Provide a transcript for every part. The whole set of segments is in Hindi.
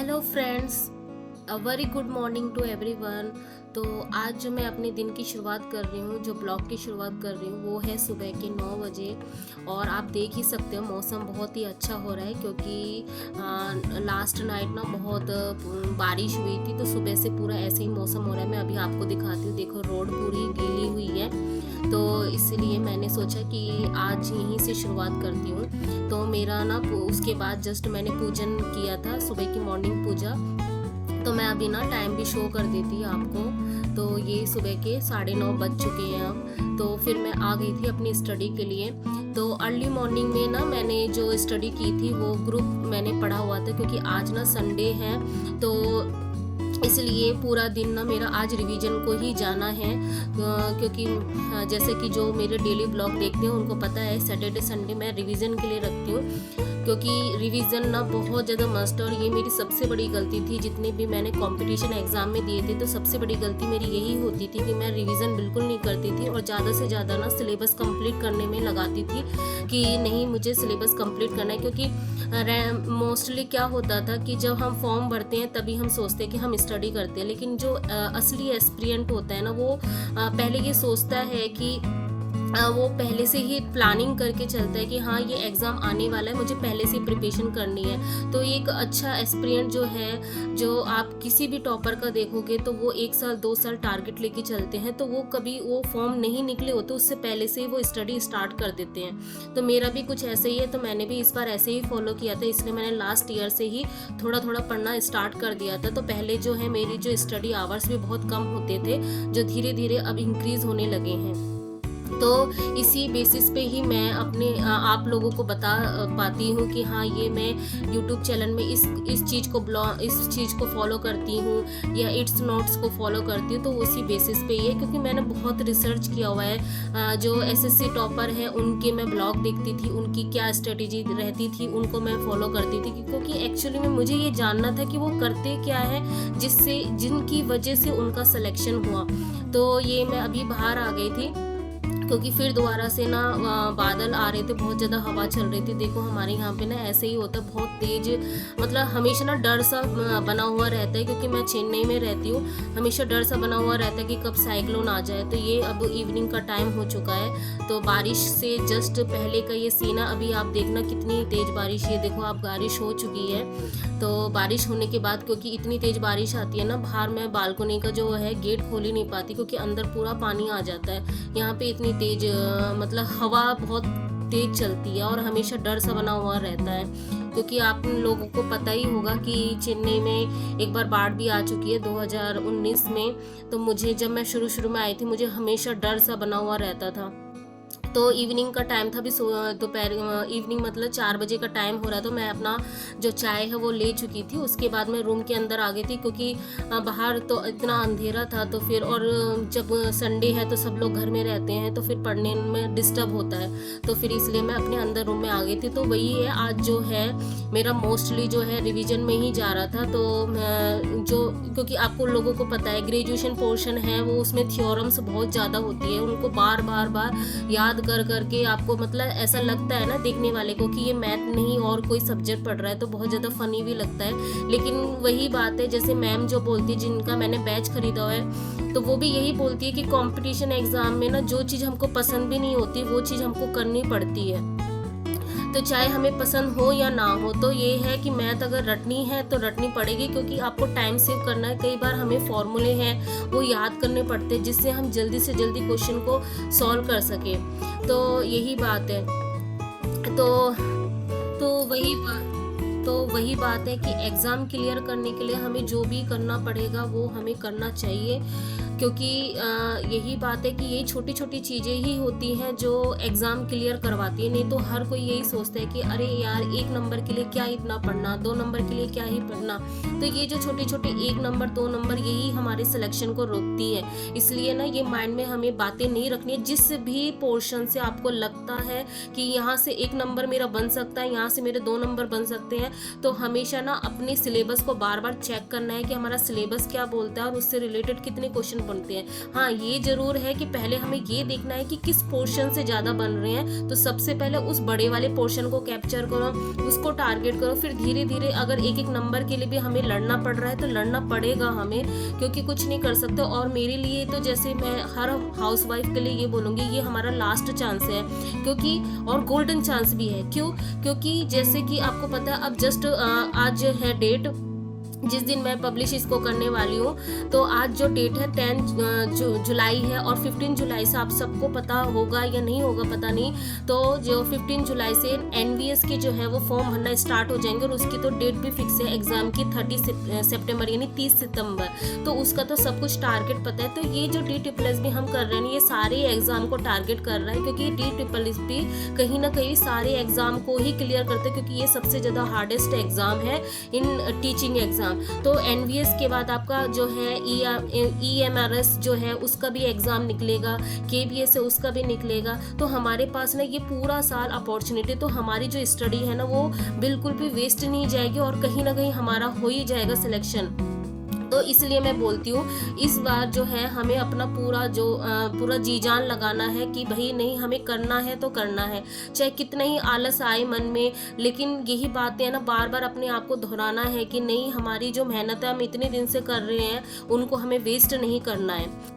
Hello friends, a very good morning to everyone. तो आज जो मैं अपने दिन की शुरुआत कर रही हूँ, जो ब्लॉग की शुरुआत कर रही हूँ, वो है सुबह के 9 बजे। और आप देख ही सकते हो मौसम बहुत ही अच्छा हो रहा है, क्योंकि लास्ट नाइट ना बहुत बारिश हुई थी। तो सुबह से पूरा ऐसे ही मौसम हो रहा है। मैं अभी आपको दिखाती हूँ, देखो रोड पूरी गीली हुई है। तो इसलिए मैंने सोचा कि आज यहीं से शुरुआत करती हूँ। तो मेरा ना उसके बाद जस्ट मैंने पूजन किया था, सुबह की मॉर्निंग पूजा। तो मैं अभी ना टाइम भी शो कर देती आपको। तो ये सुबह के 9:30 बज चुके हैं अब। तो फिर मैं आ गई थी अपनी स्टडी के लिए। तो अर्ली मॉर्निंग में ना मैंने जो स्टडी की थी वो ग्रुप मैंने पढ़ा हुआ था, क्योंकि आज ना संडे है। तो इसलिए पूरा दिन ना मेरा आज रिवीजन को ही जाना है, क्योंकि जैसे कि जो मेरे डेली ब्लॉग देखते हैं उनको पता है सैटरडे संडे मैं रिवीजन के लिए रखती हूँ, क्योंकि रिवीजन ना बहुत ज़्यादा मस्ट। और ये मेरी सबसे बड़ी गलती थी, जितने भी मैंने कंपटीशन एग्ज़ाम में दिए थे तो सबसे बड़ी गलती मेरी यही होती थी कि मैं रिवीजन बिल्कुल नहीं करती थी और ज़्यादा से ज़्यादा ना सिलेबस कंप्लीट करने में लगाती थी कि नहीं मुझे सिलेबस कंप्लीट करना है। क्योंकि मोस्टली क्या होता था कि जब हम फॉर्म भरते हैं तभी हम सोचते हैं कि हम स्टडी करते हैं, लेकिन जो असली एस्पिरेंट होता है ना वो पहले ये सोचता है कि वो पहले से ही प्लानिंग करके चलता है कि हाँ ये एग्ज़ाम आने वाला है, मुझे पहले से प्रिपरेशन करनी है। तो एक अच्छा एस्पिरेंट जो है, जो आप किसी भी टॉपर का देखोगे तो वो 1 साल 2 साल टारगेट लेके चलते हैं, तो वो कभी वो फॉर्म नहीं निकले होते उससे पहले से ही वो स्टडी स्टार्ट कर देते हैं। तो मेरा भी कुछ ऐसे ही है। तो मैंने भी इस बार ऐसे ही फॉलो किया था, इसलिए मैंने लास्ट ईयर से ही थोड़ा थोड़ा पढ़ना स्टार्ट कर दिया था। तो पहले जो है मेरी जो स्टडी आवर्स भी बहुत कम होते थे, जो धीरे धीरे अब इंक्रीज़ होने लगे हैं। तो इसी बेसिस पे ही मैं अपने आप लोगों को बता पाती हूँ कि हाँ ये मैं YouTube चैनल में इस चीज़ को फॉलो करती हूँ या इट्स नोट्स को फॉलो करती हूँ। तो उसी बेसिस पे ही है, क्योंकि मैंने बहुत रिसर्च किया हुआ है। जो SSC टॉपर है उनके मैं ब्लॉग देखती थी, उनकी क्या स्ट्रेटेजी रहती थी उनको मैं फॉलो करती थी, क्योंकि एक्चुअली में मुझे ये जानना था कि वो करते क्या है जिनकी वजह से उनका सिलेक्शन हुआ। तो ये मैं अभी बाहर आ गई थी, क्योंकि फिर दोबारा से ना बादल आ रहे थे, बहुत ज़्यादा हवा चल रही थी। देखो हमारे यहाँ पे ना ऐसे ही होता है, बहुत तेज, मतलब हमेशा ना डर सा बना हुआ रहता है, क्योंकि मैं चेन्नई में रहती हूँ। हमेशा डर सा बना हुआ रहता है कि कब साइक्लोन आ जाए। तो ये अब इवनिंग का टाइम हो चुका है, तो बारिश से जस्ट पहले का ये सीन है। अभी आप देखना कितनी तेज़ बारिश, ये देखो आप बारिश हो चुकी है। तो बारिश होने के बाद क्योंकि इतनी तेज़ बारिश आती है ना, बाहर मैं बालकनी का जो है गेट खोल ही नहीं पाती, क्योंकि अंदर पूरा पानी आ जाता है। यहाँ पे इतनी तेज मतलब हवा बहुत तेज चलती है और हमेशा डर सा बना हुआ रहता है, क्योंकि आप लोगों को पता ही होगा कि चेन्नई में एक बार बाढ़ भी आ चुकी है 2019 में। तो मुझे जब मैं शुरू में आई थी मुझे हमेशा डर सा बना हुआ रहता था। तो इवनिंग का टाइम था, भी दोपहर इवनिंग मतलब 4 बजे का टाइम हो रहा था। मैं अपना जो चाय है वो ले चुकी थी, उसके बाद मैं रूम के अंदर आ गई थी, क्योंकि बाहर तो इतना अंधेरा था। तो फिर और जब संडे है तो सब लोग घर में रहते हैं, तो फिर पढ़ने में डिस्टर्ब होता है। तो फिर इसलिए मैं अपने अंदर रूम में आ गई थी। तो वही है, आज जो है मेरा मोस्टली जो है रिविजन में ही जा रहा था। तो जो क्योंकि आपको लोगों को पता है ग्रेजुएशन पोर्शन है वो, उसमें थ्योरम्स बहुत ज़्यादा होती है, उनको बार बार याद कर करके आपको मतलब ऐसा लगता है ना देखने वाले को कि ये मैथ नहीं और कोई सब्जेक्ट पढ़ रहा है। तो बहुत ज़्यादा फनी भी लगता है। लेकिन वही बात है, जैसे मैम जो बोलती है, जिनका मैंने बैच खरीदा हुआ है, तो वो भी यही बोलती है कि कंपटीशन एग्ज़ाम में ना जो चीज़ हमको पसंद भी नहीं होती वो चीज़ हमको करनी पड़ती है। तो चाहे हमें पसंद हो या ना हो, तो ये है कि मैथ अगर रटनी है तो रटनी पड़ेगी, क्योंकि आपको टाइम सेव करना है। कई बार हमें फॉर्मूले हैं वो याद करने पड़ते हैं, जिससे हम जल्दी से जल्दी क्वेश्चन को सॉल्व कर सकें। तो यही बात है। तो वही बात है कि एग्ज़ाम क्लियर करने के लिए हमें जो भी करना पड़ेगा वो हमें करना चाहिए, क्योंकि यही बात है कि ये छोटी छोटी चीज़ें ही होती हैं जो एग्ज़ाम क्लियर करवाती है। नहीं तो हर कोई यही सोचता है कि अरे यार 1 नंबर के लिए क्या इतना पढ़ना, 2 नंबर के लिए क्या ही पढ़ना। तो ये जो छोटे छोटे 1 नंबर 2 नंबर यही हमारे सिलेक्शन को रोकती है। इसलिए ना ये माइंड में हमें बातें नहीं रखनी है। जिस भी पोर्शन से आपको लगता है कि यहाँ से 1 नंबर मेरा बन सकता है, यहाँ से मेरे 2 नंबर बन सकते हैं, तो हमेशा ना अपने सिलेबस को बार बार चेक करना है कि हमारा सिलेबस क्या बोलता है और उससे रिलेटेड कितने क्वेश्चन बनते हैं। हाँ, ये ज़रूर है कि पहले हमें ये देखना है कि किस पोर्शन से ज़्यादा बन रहे हैं, तो सबसे पहले उस बड़े वाले पोर्शन को कैप्चर करो, उसको टारगेट करो। फिर धीरे धीरे अगर एक एक नंबर के लिए भी हमें लड़ना पड़ रहा है तो लड़ना पड़ेगा हमें, क्योंकि कुछ नहीं कर सकते। और मेरे लिए तो जैसे मैं हर हाउसवाइफ के लिए ये बोलूँगी, ये हमारा लास्ट चांस है, क्योंकि और गोल्डन चांस भी है। क्यों? क्योंकि जैसे कि आपको पता है, अब जस्ट आज है डेट जिस दिन मैं पब्लिश इसको करने वाली हूँ, तो आज जो डेट है 10 जुलाई है, और 15 जुलाई से आप सबको पता होगा या नहीं होगा पता नहीं, तो जो 15 जुलाई से NVS के जो है वो फॉर्म भरना स्टार्ट हो जाएंगे, और उसकी तो डेट भी फिक्स है एग्ज़ाम की 30 सितंबर यानी 30 सितंबर। तो उसका तो सब कुछ टारगेट पता है। तो ये जो DSSS हम कर रहे हैं, ये सारे एग्ज़ाम को टारगेट कर रहा है, क्योंकि DSSS कहीं ना कहीं सारे एग्ज़ाम को ही क्लियर करते हैं, क्योंकि ये सबसे ज़्यादा हार्डेस्ट एग्ज़ाम है इन टीचिंग एग्ज़ाम। तो NVS के बाद आपका जो है EMRS जो है उसका भी एग्ज़ाम निकलेगा, KBS है उसका भी निकलेगा। तो हमारे पास ना ये पूरा साल अपॉर्चुनिटी, तो हमारी जो स्टडी है ना वो बिल्कुल भी वेस्ट नहीं जाएगी, और कहीं ना कहीं हमारा हो ही जाएगा सिलेक्शन। तो इसलिए मैं बोलती हूँ, इस बार जो है हमें अपना पूरा जी जान लगाना है कि भाई नहीं, हमें करना है तो करना है, चाहे कितना ही आलस आए मन में। लेकिन यही बातें है ना, बार बार अपने आप को दोहराना है कि नहीं, हमारी जो मेहनत है हम इतने दिन से कर रहे हैं, उनको हमें वेस्ट नहीं करना है।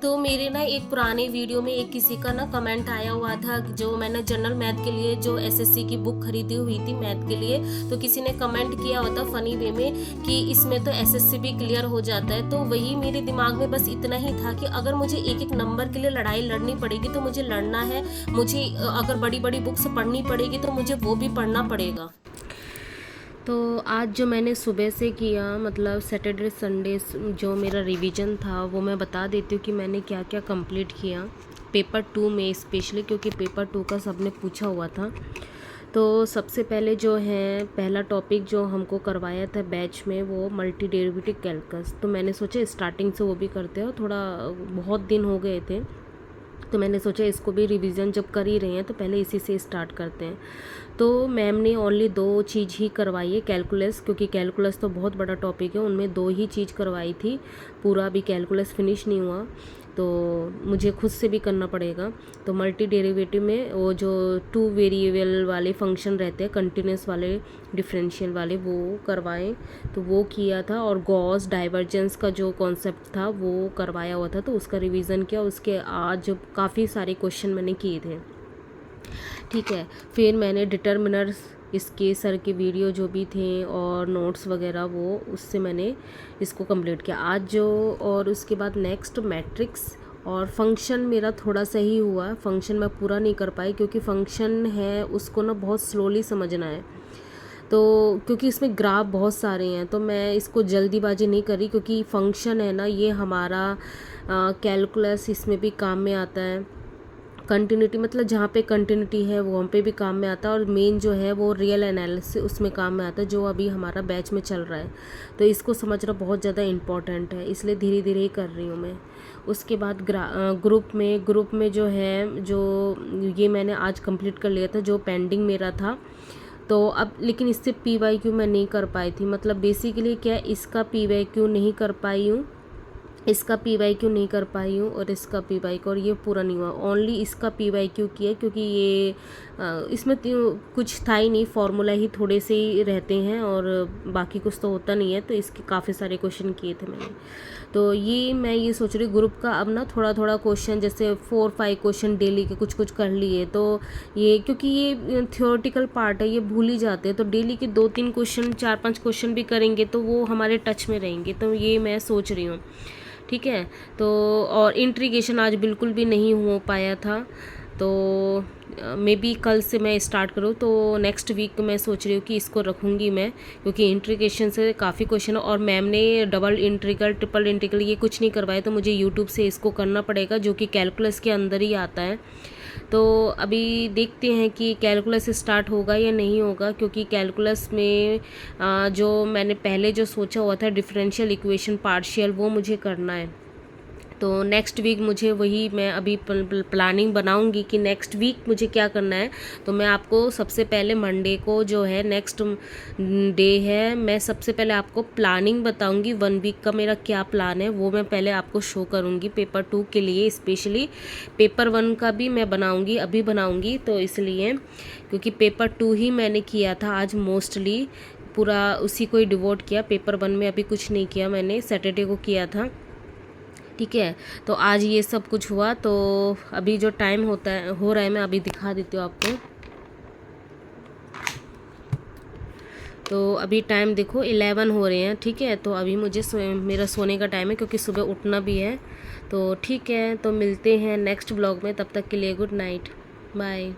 तो मेरे ना एक पुराने वीडियो में एक किसी का ना कमेंट आया हुआ था, जो मैंने जनरल मैथ के लिए जो SSC की बुक खरीदी हुई थी मैथ के लिए, तो किसी ने कमेंट किया हुआ था फनी वे में कि इसमें तो SSC भी क्लियर हो जाता है। तो वही मेरे दिमाग में बस इतना ही था कि अगर मुझे एक एक नंबर के लिए लड़ाई लड़नी पड़ेगी तो मुझे लड़ना है, मुझे अगर बड़ी बड़ी बुक्स पढ़नी पड़ेगी तो मुझे वो भी पढ़ना पड़ेगा। तो आज जो मैंने सुबह से किया, मतलब सैटरडे संडे जो मेरा रिवीजन था, वो मैं बता देती हूँ कि मैंने क्या क्या कंप्लीट किया पेपर 2 में स्पेशली, क्योंकि पेपर 2 का सबने पूछा हुआ था। तो सबसे पहले जो है पहला टॉपिक जो हमको करवाया था बैच में, वो मल्टी डेरिवेटिव कैलकुलस। तो मैंने सोचा स्टार्टिंग से वो भी करते हो, थोड़ा बहुत दिन हो गए थे, तो मैंने सोचा इसको भी रिवीजन जब कर ही रहे हैं तो पहले इसी से स्टार्ट करते हैं। तो मैम ने ओनली 2 चीज़ ही करवाई है, कैलकुलस, क्योंकि कैलकुलस तो बहुत बड़ा टॉपिक है, उनमें 2 ही चीज़ करवाई थी, पूरा भी कैलकुलस फिनिश नहीं हुआ, तो मुझे खुद से भी करना पड़ेगा। तो मल्टी डेरिवेटिव में वो जो 2 वेरिएबल वाले फंक्शन रहते हैं, कंटिन्यूस वाले, डिफरेंशियल वाले, वो करवाएं, तो वो किया था। और गॉस डाइवर्जेंस का जो कॉन्सेप्ट था वो करवाया हुआ था, तो उसका रिवीजन किया। उसके आज काफ़ी सारे क्वेश्चन मैंने किए थे, ठीक है। फिर मैंने डिटर्मिनर्स, इसके सर के वीडियो जो भी थे और नोट्स वगैरह, वो उससे मैंने इसको कंप्लीट किया आज जो। और उसके बाद नेक्स्ट मैट्रिक्स और फंक्शन मेरा थोड़ा सा ही हुआ, फंक्शन मैं पूरा नहीं कर पाई, क्योंकि फंक्शन है उसको ना बहुत स्लोली समझना है, तो क्योंकि इसमें ग्राफ बहुत सारे हैं, तो मैं इसको जल्दीबाजी नहीं करी, क्योंकि फंक्शन है ना ये हमारा कैलकुलस इसमें भी काम में आता है। कंटिन्यूटी मतलब जहाँ पे कंटिन्यूटी है वहाँ पे भी काम में आता है, और मेन जो है वो रियल एनालिसिस उसमें काम में आता है, जो अभी हमारा बैच में चल रहा है। तो इसको समझना बहुत ज़्यादा इम्पॉर्टेंट है, इसलिए धीरे धीरे ही कर रही हूँ मैं। उसके बाद ग्रुप में जो है, जो ये मैंने आज कंप्लीट कर लिया था, जो पेंडिंग मेरा था। तो अब लेकिन इससे PYQ मैं नहीं कर पाई थी, मतलब बेसिकली क्या, इसका PYQ नहीं कर पाई हूँ, इसका PYQ नहीं कर पाई हूँ, और इसका PYQ, और ये पूरा नहीं हुआ। ओनली इसका PYQ किया, क्योंकि ये इसमें कुछ था ही नहीं, फार्मूला ही थोड़े से ही रहते हैं, और बाकी कुछ तो होता नहीं है, तो इसके काफ़ी सारे क्वेश्चन किए थे मैंने। तो ये मैं ये सोच रही ग्रुप का अब ना थोड़ा थोड़ा क्वेश्चन, जैसे 4-5 क्वेश्चन डेली के कुछ कुछ कर लिए, तो ये क्योंकि ये थ्योरेटिकल पार्ट है, ये भूल ही जाते हैं, तो डेली के 2-3 क्वेश्चन, 4-5 क्वेश्चन भी करेंगे तो वो हमारे टच में रहेंगे, तो ये मैं सोच रही हूँ, ठीक है। तो और इंट्रीगेशन आज बिल्कुल भी नहीं हो पाया था, तो मे बी कल से मैं स्टार्ट करूँ, तो नेक्स्ट वीक मैं सोच रही हूँ कि इसको रखूँगी मैं, क्योंकि इंट्रीगेशन से काफ़ी क्वेश्चन, और मैम ने डबल इंटीग्रल, ट्रिपल इंटीग्रल ये कुछ नहीं करवाया, तो मुझे यूट्यूब से इसको करना पड़ेगा, जो कि कैलकुलस के अंदर ही आता है। तो अभी देखते हैं कि कैलकुलस स्टार्ट होगा या नहीं होगा, क्योंकि कैलकुलस में जो मैंने पहले जो सोचा हुआ था डिफरेंशियल इक्वेशन पार्शियल, वो मुझे करना है, तो नेक्स्ट वीक मुझे वही मैं अभी प्लानिंग बनाऊंगी कि नेक्स्ट वीक मुझे क्या करना है। तो मैं आपको सबसे पहले मंडे को जो है नेक्स्ट डे है, मैं सबसे पहले आपको प्लानिंग बताऊंगी 1 वीक का मेरा क्या प्लान है, वो मैं पहले आपको शो करूंगी पेपर 2 के लिए। स्पेशली पेपर 1 का भी मैं बनाऊंगी, अभी बनाऊंगी, तो इसलिए क्योंकि पेपर 2 ही मैंने किया था आज, मोस्टली पूरा उसी को ही डिवोट किया। पेपर 1 में अभी कुछ नहीं किया, मैंने सैटरडे को किया था, ठीक है। तो आज ये सब कुछ हुआ। तो अभी जो टाइम हो रहा है मैं अभी दिखा देती हूँ आपको। तो अभी टाइम देखो 11 हो रहे हैं, ठीक है। तो अभी मुझे मेरा सोने का टाइम है क्योंकि सुबह उठना भी है। तो ठीक है, तो मिलते हैं नेक्स्ट ब्लॉग में, तब तक के लिए गुड नाइट, बाय।